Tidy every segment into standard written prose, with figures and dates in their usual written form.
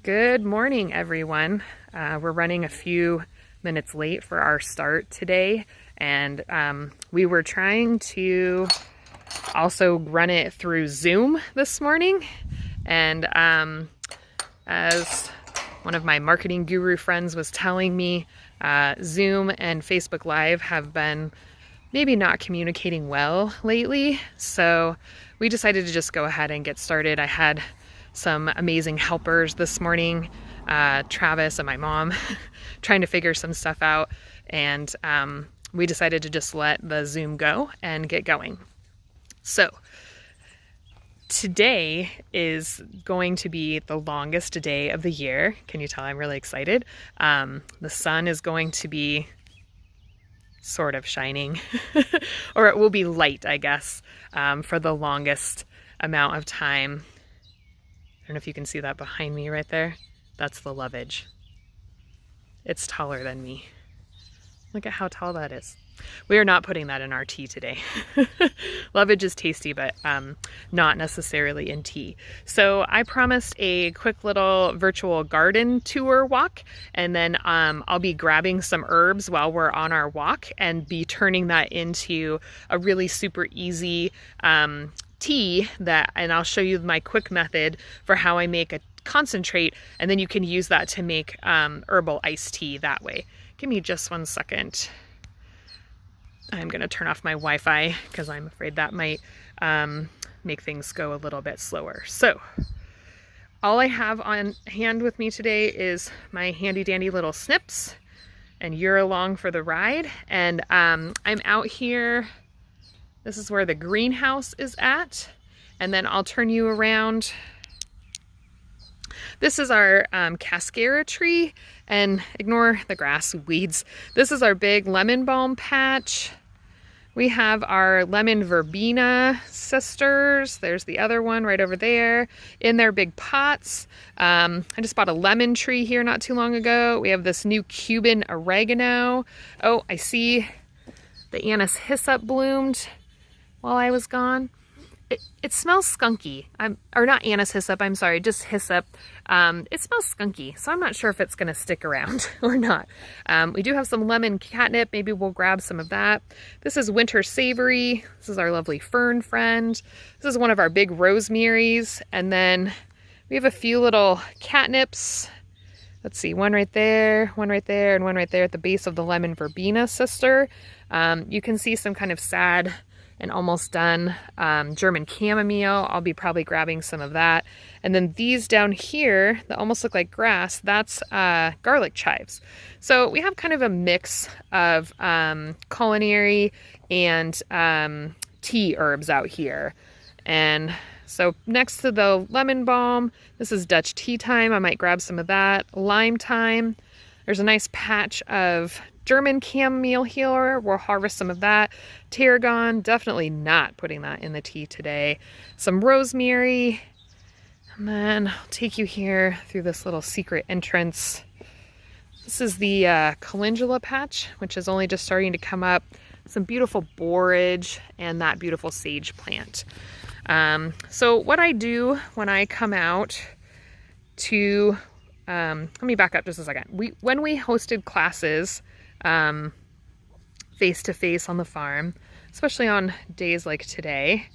Good morning, everyone. We're running a few minutes late for our start today, and we were trying to also run it through Zoom this morning. And as one of my marketing guru friends was telling me, Zoom and Facebook Live have been maybe not communicating well lately, so we decided to just go ahead and get started. I had some amazing helpers this morning, Travis and my mom, trying to figure some stuff out, and we decided to just let the Zoom go and get going. So today is going to be the longest day of the year. Can you tell I'm really excited? The sun is going to be sort of shining, or it will be light, I guess, for the longest amount of time. I don't know if you can see that behind me right there. That's the lovage. It's taller than me. Look at how tall that is. We are not putting that in our tea today. Lovage is tasty, but not necessarily in tea. So I promised a quick little virtual garden tour walk, and then I'll be grabbing some herbs while we're on our walk and be turning that into a really super easy tea and I'll show you my quick method for how I make a concentrate, and then you can use that to make herbal iced tea that way. Give me just 1 second. I'm going to turn off my Wi-Fi because I'm afraid that might make things go a little bit slower. So all I have on hand with me today is my handy dandy little snips, and you're along for the ride. And I'm out here. This is where the greenhouse is at, and then I'll turn you around. This is our cascara tree, and ignore the grass weeds. This is our big lemon balm patch. We have our lemon verbena sisters. There's the other one right over there in their big pots. I just bought a lemon tree here not too long ago. We have this new Cuban oregano. Oh, I see the anise hyssop bloomed while I was gone. It smells skunky. Or not anise hyssop, I'm sorry, just hyssop. It smells skunky, so I'm not sure if it's gonna stick around or not. We do have some lemon catnip. Maybe we'll grab some of that. This is winter savory. This is our lovely fern friend. This is one of our big rosemaries. And then we have a few little catnips. Let's see, one right there, and one right there at the base of the lemon verbena sister. You can see some kind of sad and almost done German chamomile. I'll be probably grabbing some of that. And then these down here that almost look like grass, that's garlic chives. So we have kind of a mix of culinary and tea herbs out here. And so next to the lemon balm, this is Dutch tea time. I might grab some of that. Lime thyme. There's a nice patch of German chamomile here. We'll harvest some of that. Tarragon, definitely not putting that in the tea today. Some rosemary. And then I'll take you here through this little secret entrance. This is the calendula patch, which is only just starting to come up. Some beautiful borage and that beautiful sage plant. So what I do when I come out to, let me back up just a second. When we hosted classes face-to-face on the farm, especially on days like today,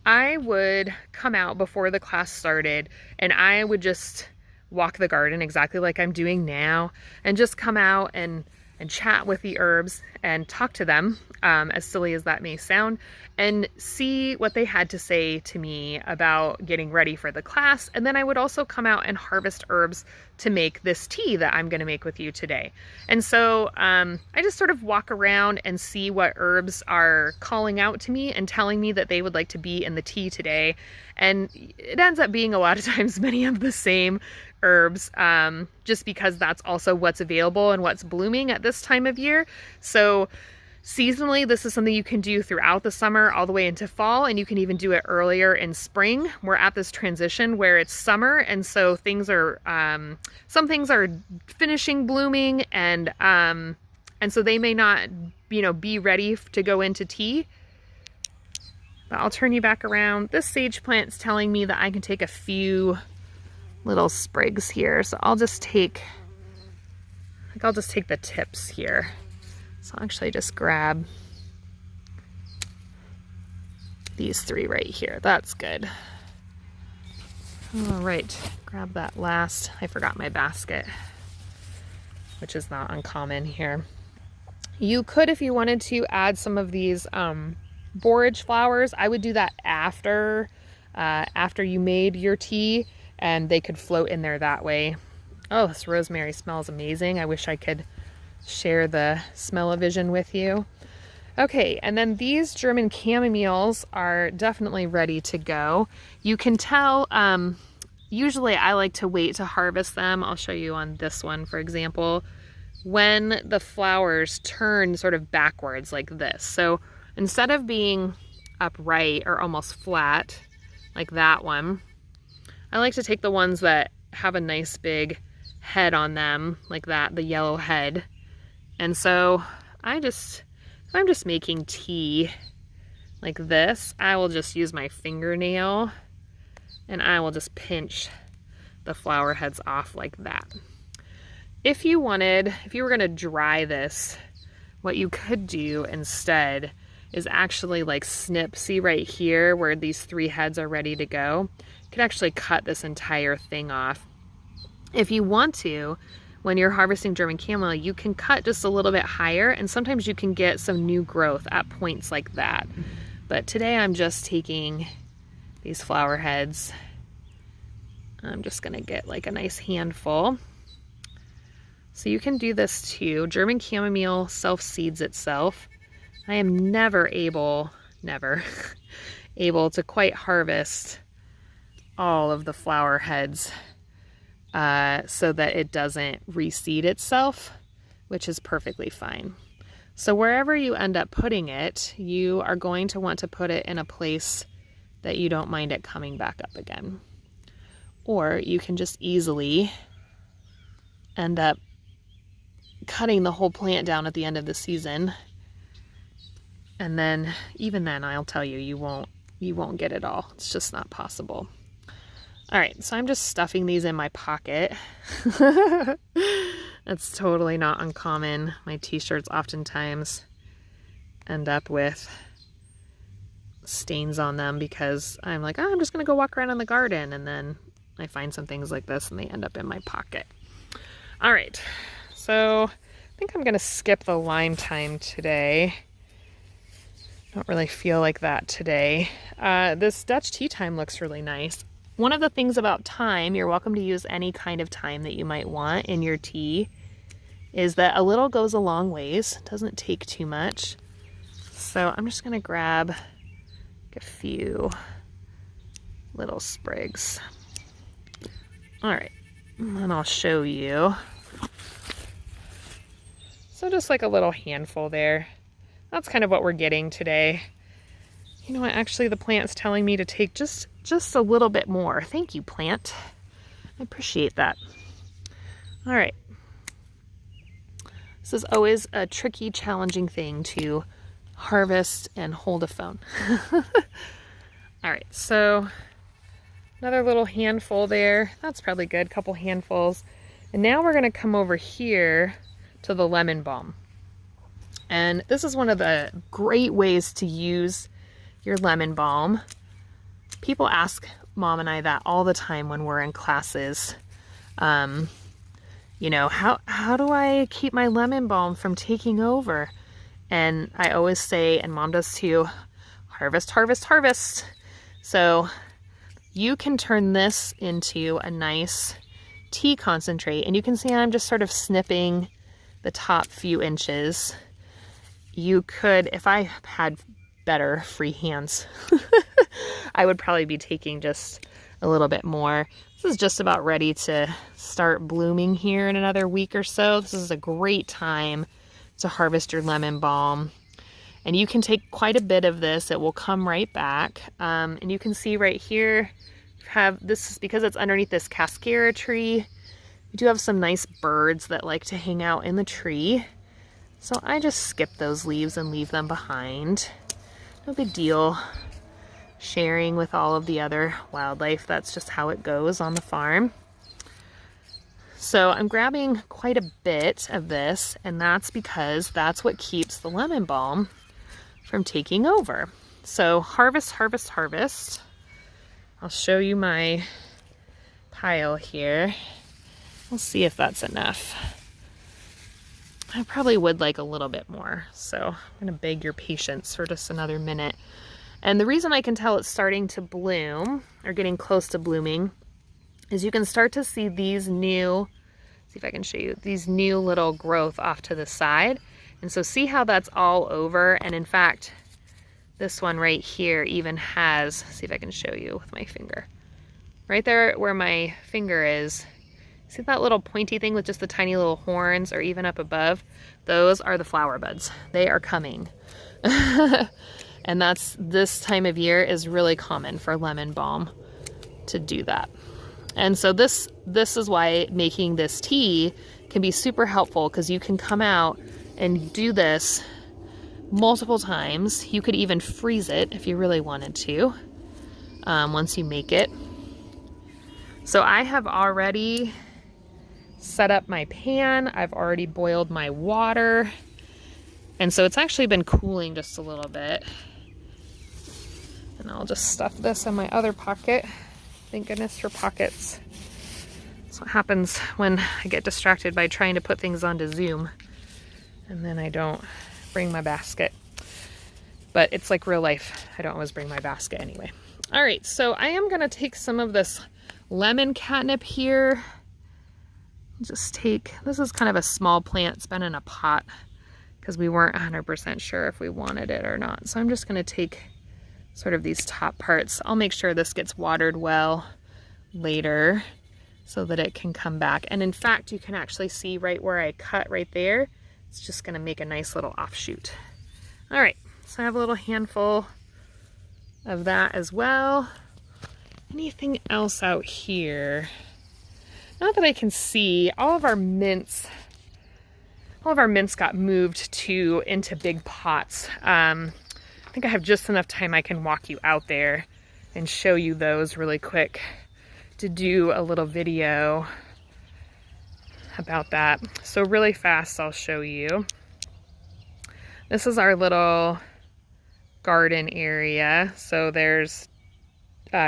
I would come out before the class started and I would just walk the garden exactly like I'm doing now, and just come out and chat with the herbs and talk to them, as silly as that may sound, and see what they had to say to me about getting ready for the class. And then I would also come out and harvest herbs to make this tea that I'm going to make with you today. And so I just sort of walk around and see what herbs are calling out to me and telling me that they would like to be in the tea today. And it ends up being a lot of times many of the same herbs, just because that's also what's available and what's blooming at this time of year. So seasonally, this is something you can do throughout the summer all the way into fall, and you can even do it earlier in spring. We're at this transition where it's summer, and so things are, some things are finishing blooming, and so they may not, be ready to go into tea. But I'll turn you back around. This sage plant's telling me that I can take a few little sprigs here. So I'll just take the tips here. So I'll actually just grab these 3 right here. That's good. All right, grab that last. I forgot my basket, which is not uncommon here. You could, if you wanted to, add some of these borage flowers. I would do that after you made your tea, and they could float in there that way. Oh, this rosemary smells amazing. I wish I could share the smell-o-vision with you. Okay, and then these German chamomiles are definitely ready to go. You can tell, usually I like to wait to harvest them. I'll show you on this one, for example, when the flowers turn sort of backwards like this. So instead of being upright or almost flat like that one, I like to take the ones that have a nice big head on them like that, the yellow head. And so if I'm just making tea like this, I will just use my fingernail and I will just pinch the flower heads off like that. If you were gonna dry this, what you could do instead is actually like snip, see right here where these 3 heads are ready to go? You could actually cut this entire thing off. If you want to, when you're harvesting German chamomile, you can cut just a little bit higher, and sometimes you can get some new growth at points like that. But today I'm just taking these flower heads. I'm just gonna get like a nice handful. So you can do this too. German chamomile self-seeds itself. I am never able to quite harvest all of the flower heads so that it doesn't reseed itself, which is perfectly fine. So wherever you end up putting it, you are going to want to put it in a place that you don't mind it coming back up again. Or you can just easily end up cutting the whole plant down at the end of the season. And then, even then, I'll tell you, you won't get it all. It's just not possible. All right, so I'm just stuffing these in my pocket. That's totally not uncommon. My t-shirts oftentimes end up with stains on them because I'm like, oh, I'm just gonna go walk around in the garden, and then I find some things like this and they end up in my pocket. All right, so I think I'm gonna skip the lime time today. Don't really feel like that today. This Dutch tea time looks really nice. One of the things about thyme, you're welcome to use any kind of thyme that you might want in your tea, is that a little goes a long ways. It doesn't take too much. So I'm just gonna grab a few little sprigs. All right, and I'll show you. So just like a little handful there. That's kind of what we're getting today. You know what, actually the plant's telling me to take just a little bit more. Thank you, plant. I appreciate that. All right. This is always a tricky, challenging thing to harvest and hold a phone. All right, so another little handful there. That's probably good, couple handfuls. And now we're gonna come over here to the lemon balm. And this is one of the great ways to use your lemon balm. People ask Mom and I that all the time when we're in classes. You know, how do I keep my lemon balm from taking over? And I always say, and Mom does too, harvest, harvest, harvest. So you can turn this into a nice tea concentrate. And you can see I'm just sort of snipping the top few inches. You could, if I had better free hands, I would probably be taking just a little bit more. This is just about ready to start blooming here in another week or so. This is a great time to harvest your lemon balm. And you can take quite a bit of this. It will come right back. And you can see right here, this is because it's underneath this cascara tree. We do have some nice birds that like to hang out in the tree. So I just skip those leaves and leave them behind. No big deal. Sharing with all of the other wildlife, that's just how it goes on the farm. So I'm grabbing quite a bit of this, and that's because that's what keeps the lemon balm from taking over. So harvest, harvest, harvest. I'll show you my pile here. We'll see if that's enough. I probably would like a little bit more, so I'm gonna beg your patience for just another minute. And the reason I can tell it's starting to bloom, or getting close to blooming, is you can start to see these new, see if I can show you, these new little growth off to the side. And so see how that's all over, and in fact, this one right here even has, see if I can show you with my finger. Right there where my finger is, see that little pointy thing with just the tiny little horns, or even up above? Those are the flower buds. They are coming. And that's, this time of year is really common for lemon balm to do that. And so this is why making this tea can be super helpful, because you can come out and do this multiple times. You could even freeze it if you really wanted to, once you make it. So I have already set up my pan. I've already boiled my water. And so it's actually been cooling just a little bit. And I'll just stuff this in my other pocket. Thank goodness for pockets. That's what happens when I get distracted by trying to put things onto Zoom. And then I don't bring my basket. But it's like real life. I don't always bring my basket anyway. All right, so I am gonna take some of this lemon catnip here. Just take, this is kind of a small plant. It's been in a pot because we weren't 100% sure if we wanted it or not. So I'm just gonna take sort of these top parts. I'll make sure this gets watered well later so that it can come back. And in fact, you can actually see right where I cut right there. It's just gonna make a nice little offshoot. All right, so I have a little handful of that as well. Anything else out here? Not that I can see. All of our mints got moved into big pots. I think I have just enough time I can walk you out there and show you those really quick to do a little video about that. So really fast, I'll show you. This is our little garden area. So there's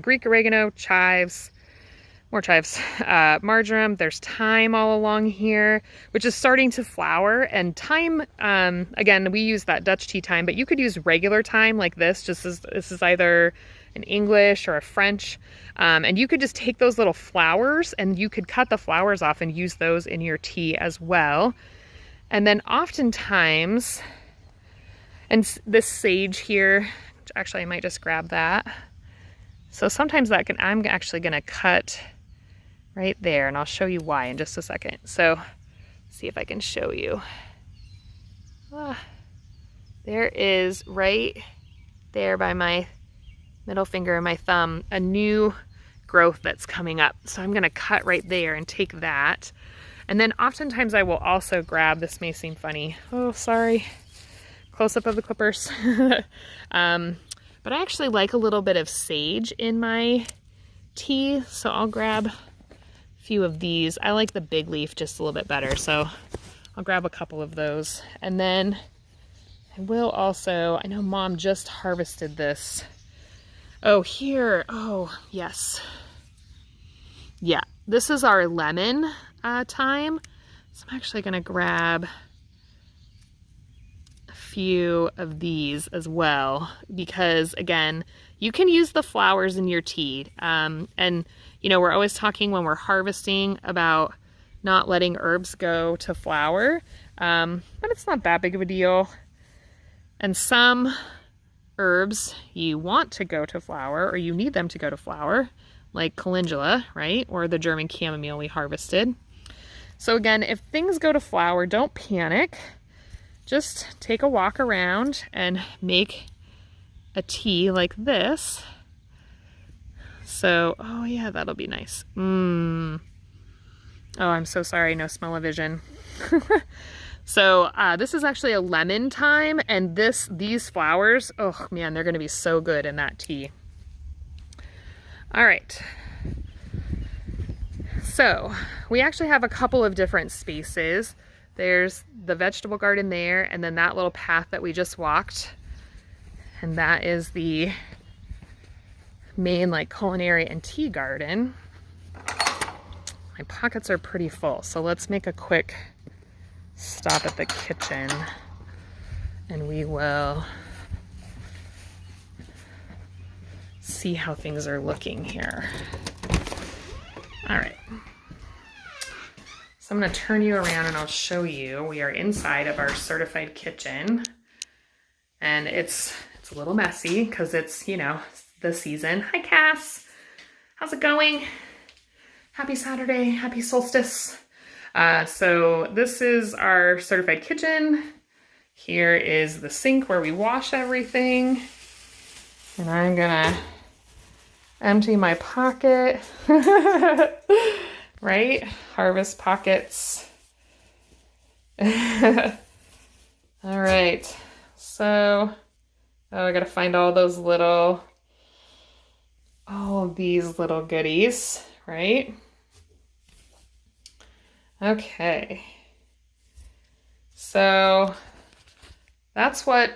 Greek oregano, chives, more chives, marjoram. There's thyme all along here, which is starting to flower. And thyme, again, we use that Dutch tea thyme, but you could use regular thyme like this. Just as this is either an English or a French. And you could just take those little flowers and you could cut the flowers off and use those in your tea as well. And then oftentimes, and this sage here, which actually I might just grab that. So sometimes that can, I'm actually gonna cut right there, and I'll show you why in just a second. So see if I can show you. There is right there by my middle finger and my thumb a new growth that's coming up. So I'm gonna cut right there and take that. And then oftentimes I will also grab, this may seem funny, oh sorry, close up of the clippers. But I actually like a little bit of sage in my tea, so I'll grab a few of these. I like the big leaf just a little bit better, so I'll grab a couple of those. And then I will also, I know Mom just harvested this. Oh, here, oh, yes. Yeah, this is our lemon thyme. So I'm actually gonna grab few of these as well, because again, you can use the flowers in your tea. And you know, we're always talking when we're harvesting about not letting herbs go to flower, but it's not that big of a deal. And some herbs you want to go to flower, or you need them to go to flower, like calendula, right? Or the German chamomile we harvested. So again, if things go to flower, don't panic. Just take a walk around and make a tea like this. So, oh yeah, that'll be nice. Oh, I'm so sorry, no smell-o-vision. So this is actually a lemon thyme, and these flowers, oh man, they're gonna be so good in that tea. All right. So we actually have a couple of different spaces. There's the vegetable garden there, and then that little path that we just walked. And that is the main like culinary and tea garden. My pockets are pretty full, so let's make a quick stop at the kitchen and we will see how things are looking here. All right. So I'm going to turn you around and I'll show you. We are inside of our certified kitchen, and it's a little messy because it's, you know, the season. Hi, Cass. How's it going? Happy Saturday. Happy Solstice. So this is our certified kitchen. Here is the sink where we wash everything. And I'm gonna empty my pocket. Right? Harvest pockets. All right. So, I gotta find all these little goodies, right? Okay. So that's what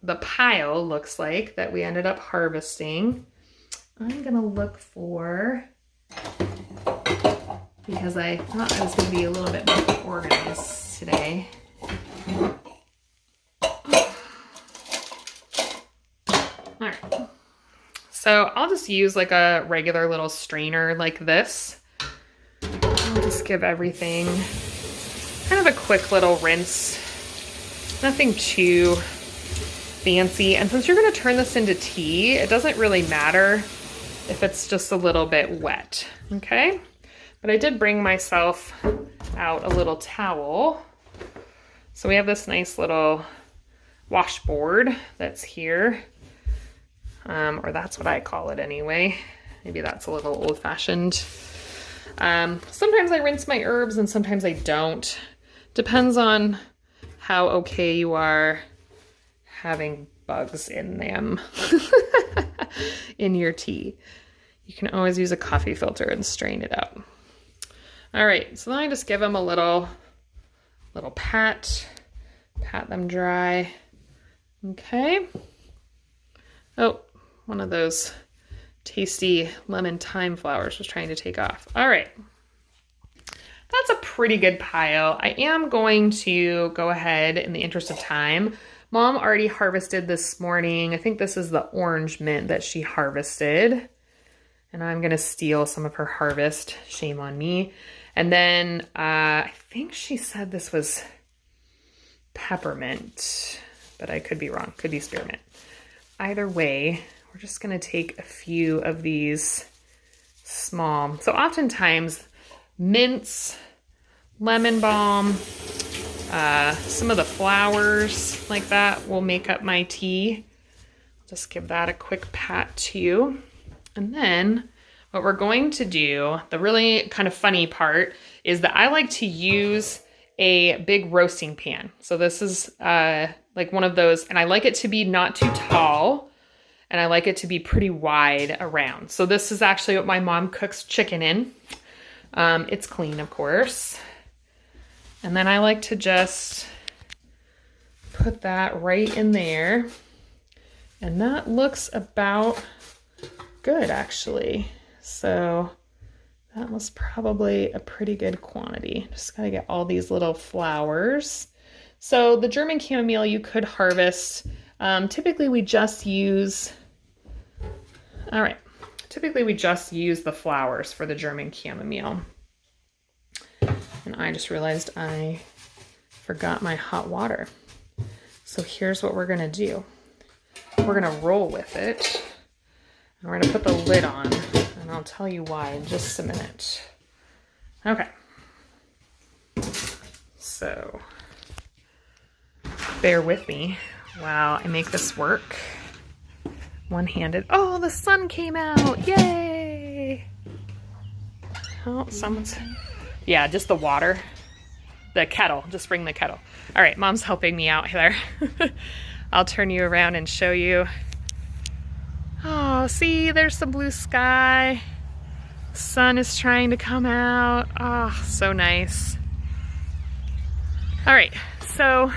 the pile looks like that we ended up harvesting. I'm gonna look for, because I thought I was gonna be a little bit more organized today. All right. So I'll just use like a regular little strainer like this. I'll just give everything kind of a quick little rinse. Nothing too fancy. And since you're going to turn this into tea, it doesn't really matter if it's just a little bit wet, okay? But I did bring myself out a little towel. So we have this nice little washboard that's here. Or that's what I call it anyway. Maybe that's a little old-fashioned. Sometimes I rinse my herbs and sometimes I don't. Depends on how okay you are having bugs in them in your tea. You can always use a coffee filter and strain it out. All right, so then I just give them a little pat them dry. Okay. Oh, one of those tasty lemon thyme flowers was trying to take off. All right. That's a pretty good pile. I am going to go ahead in the interest of time. Mom already harvested this morning. I think this is the orange mint that she harvested. And I'm going to steal some of her harvest. Shame on me. And then I think she said this was peppermint, but I could be wrong. Could be spearmint. Either way, we're just going to take a few of these small. So oftentimes mints, lemon balm, some of the flowers like that will make up my tea. Just give that a quick pat too. And then what we're going to do, the really kind of funny part, is that I like to use a big roasting pan. So this is like one of those, and I like it to be not too tall, and I like it to be pretty wide around. So this is actually what my mom cooks chicken in. It's clean, of course. And then I like to just put that right in there. And that looks about good, actually. So that was probably a pretty good quantity. Just gotta get all these little flowers. So the German chamomile you could harvest. Typically we just use the flowers for the German chamomile. And I just realized I forgot my hot water. So here's what we're gonna do. We're gonna roll with it. And we're gonna put the lid on, and I'll tell you why in just a minute. Okay. So bear with me while I make this work. One-handed. Oh, the sun came out. Yay. Oh, yeah, just the water. The kettle. Just bring the kettle. All right, Mom's helping me out there. I'll turn you around and show you. Oh, see, there's some blue sky. Sun is trying to come out. Oh, so nice. All right, so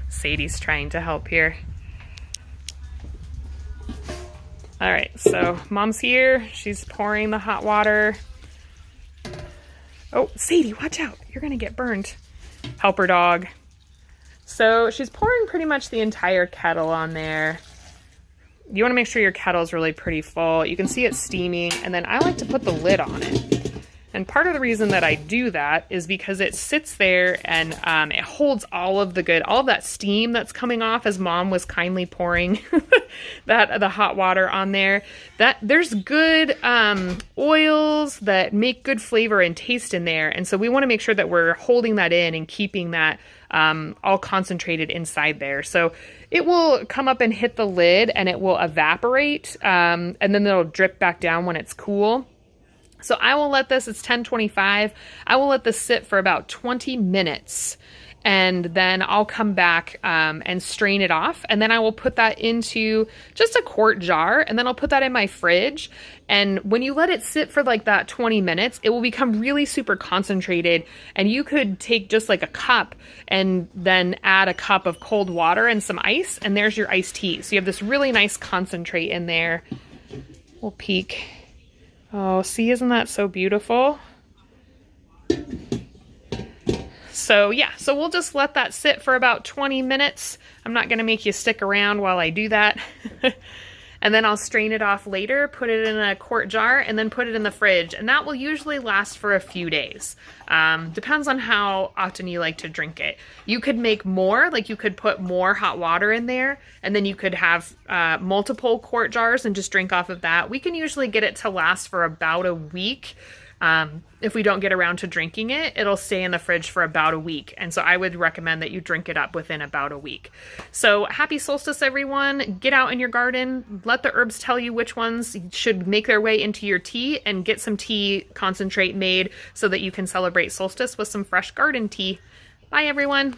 Sadie's trying to help here. All right, so Mom's here. She's pouring the hot water. Oh, Sadie, watch out. You're gonna get burned. Help her dog. So she's pouring pretty much the entire kettle on there. You wanna make sure your kettle is really pretty full. You can see it steaming, and then I like to put the lid on it. And part of the reason that I do that is because it sits there and it holds all of that steam that's coming off as Mom was kindly pouring the hot water on there. That there's good oils that make good flavor and taste in there. And so we want to make sure that we're holding that in and keeping that all concentrated inside there. So it will come up and hit the lid and it will evaporate and then it'll drip back down when it's cool. So I will let this, it's 10:25, I will let this sit for about 20 minutes and then I'll come back and strain it off, and then I will put that into just a quart jar, and then I'll put that in my fridge. And when you let it sit for like that 20 minutes, it will become really super concentrated, and you could take just like a cup and then add a cup of cold water and some ice, and there's your iced tea. So you have this really nice concentrate in there. We'll peek. Oh, see, isn't that so beautiful? So yeah, so we'll just let that sit for about 20 minutes. I'm not gonna make you stick around while I do that. And then I'll strain it off later, put it in a quart jar, and then put it in the fridge. And that will usually last for a few days. Depends on how often you like to drink it. You could make more, like you could put more hot water in there, and then you could have multiple quart jars and just drink off of that. We can usually get it to last for about a week. If we don't get around to drinking it, it'll stay in the fridge for about a week. And so I would recommend that you drink it up within about a week. So happy solstice, everyone. Get out in your garden. Let the herbs tell you which ones should make their way into your tea, and get some tea concentrate made so that you can celebrate solstice with some fresh garden tea. Bye, everyone.